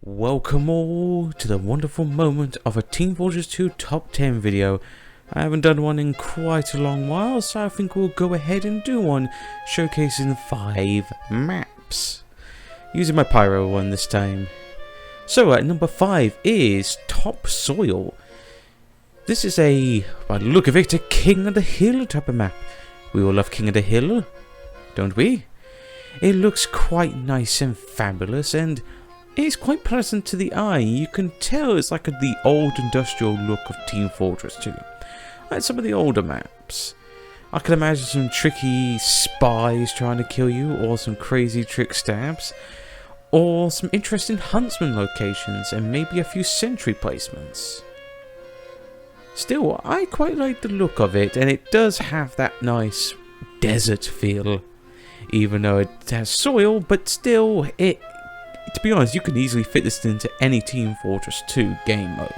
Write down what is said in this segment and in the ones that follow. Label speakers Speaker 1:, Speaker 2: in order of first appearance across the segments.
Speaker 1: Welcome all to the wonderful moment of a Team Fortress 2 Top 10 video. I haven't done one in quite a long while, so I think we'll go ahead and do one showcasing 5 maps. Using my Pyro one this time. So at number 5 is Topsoil. This is by the look of it, a King of the Hill type of map. We all love King of the Hill, don't we? It looks quite nice and fabulous, and it's quite pleasant to the eye. You can tell it's like the old industrial look of Team Fortress 2. Like some of the older maps. I can imagine some tricky spies trying to kill you, or some crazy trick stabs, or some interesting huntsman locations, and maybe a few sentry placements. Still, I quite like the look of it, and it does have that nice desert feel. Even though it has soil, but still, to be honest, you can easily fit this into any Team Fortress 2 game mode.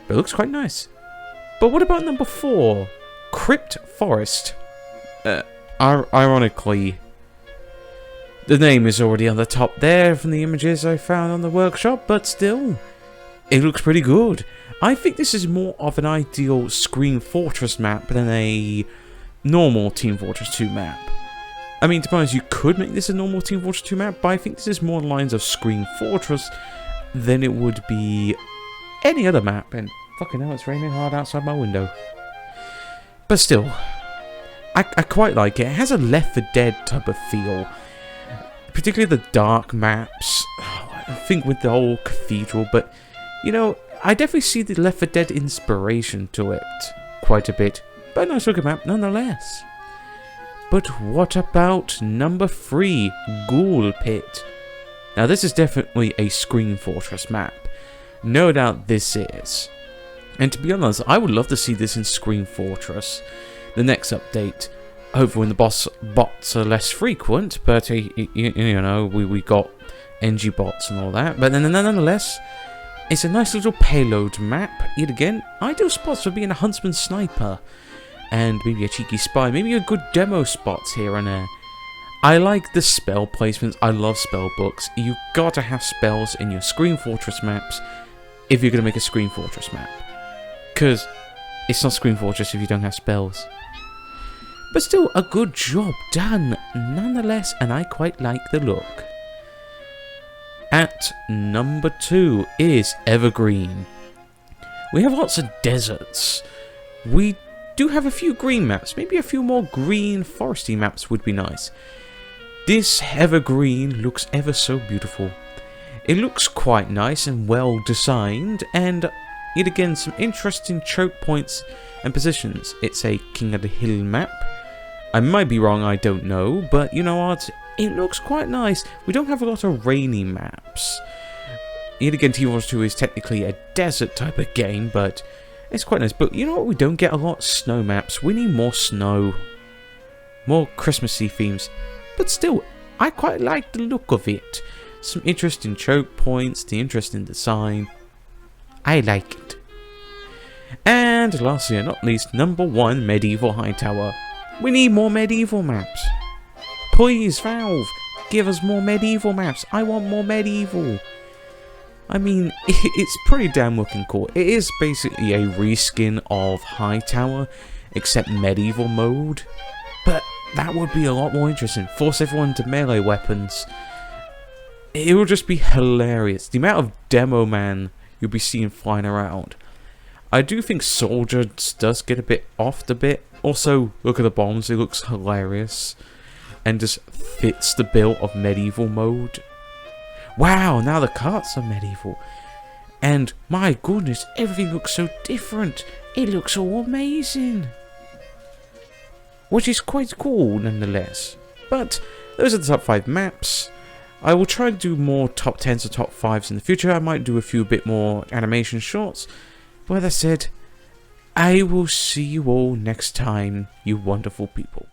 Speaker 1: But it looks quite nice. But what about number 4? Crypt Forest. Ironically, the name is already on the top there from the images I found on the workshop, but still, it looks pretty good. I think this is more of an ideal Screen Fortress map than a normal Team Fortress 2 map. I mean, to be honest, you could make this a normal Team Fortress 2 map, but I think this is more lines of Screen Fortress than it would be any other map. And fucking hell, it's raining hard outside my window. But still, I quite like it. It has a Left 4 Dead type of feel. Particularly the dark maps. I think with the whole cathedral, but, you know, I definitely see the Left 4 Dead inspiration to it quite a bit. But a nice looking map nonetheless. But what about number 3, Ghoul Pit? Now this is definitely a Screen Fortress map. No doubt this is. And to be honest, I would love to see this in Screen Fortress. The next update. Hopefully when the bots are less frequent, but you know, we got NG bots and all that. But then nonetheless, it's a nice little payload map. Yet again, ideal spots for being a huntsman sniper. And maybe a cheeky spy, maybe a good demo spots here and there. I like the spell placements, I love spell books. You gotta have spells in your Screen Fortress maps if you're gonna make a Screen Fortress map. Because it's not Screen Fortress if you don't have spells. But still, a good job done nonetheless, and I quite like the look. At number 2 is Evergreen. We have lots of deserts. We do have a few green maps. Maybe a few more green foresty maps would be nice. This Evergreen looks ever so beautiful. It looks quite nice and well designed, and yet again some interesting choke points and positions. It's a King of the Hill map. I might be wrong, I don't know, but you know what? It looks quite nice. We don't have a lot of rainy maps. Yet again, Team Fortress 2 is technically a desert type of game, but it's quite nice. But you know what we don't get a lot? Snow maps. We need more snow. More Christmassy themes. But still, I quite like the look of it. Some interesting choke points, the interesting design. I like it. And lastly and not least, number 1, Medieval Hightower. We need more medieval maps. Please, Valve, give us more medieval maps. I want more medieval. I mean, it's pretty damn looking cool. It is basically a reskin of Hightower, except medieval mode. But that would be a lot more interesting. Force everyone to melee weapons. It would just be hilarious. The amount of demo man you'll be seeing flying around. I do think Soldiers does get a bit off the bit. Also, look at the bombs. It looks hilarious. And just fits the bill of medieval mode. Wow, now the carts are medieval. And my goodness, everything looks so different. It looks all amazing. Which is quite cool nonetheless. But those are the top 5 maps. I will try to do more top 10s or top 5s in the future. I might do a few bit more animation shorts. But that said, I will see you all next time, you wonderful people.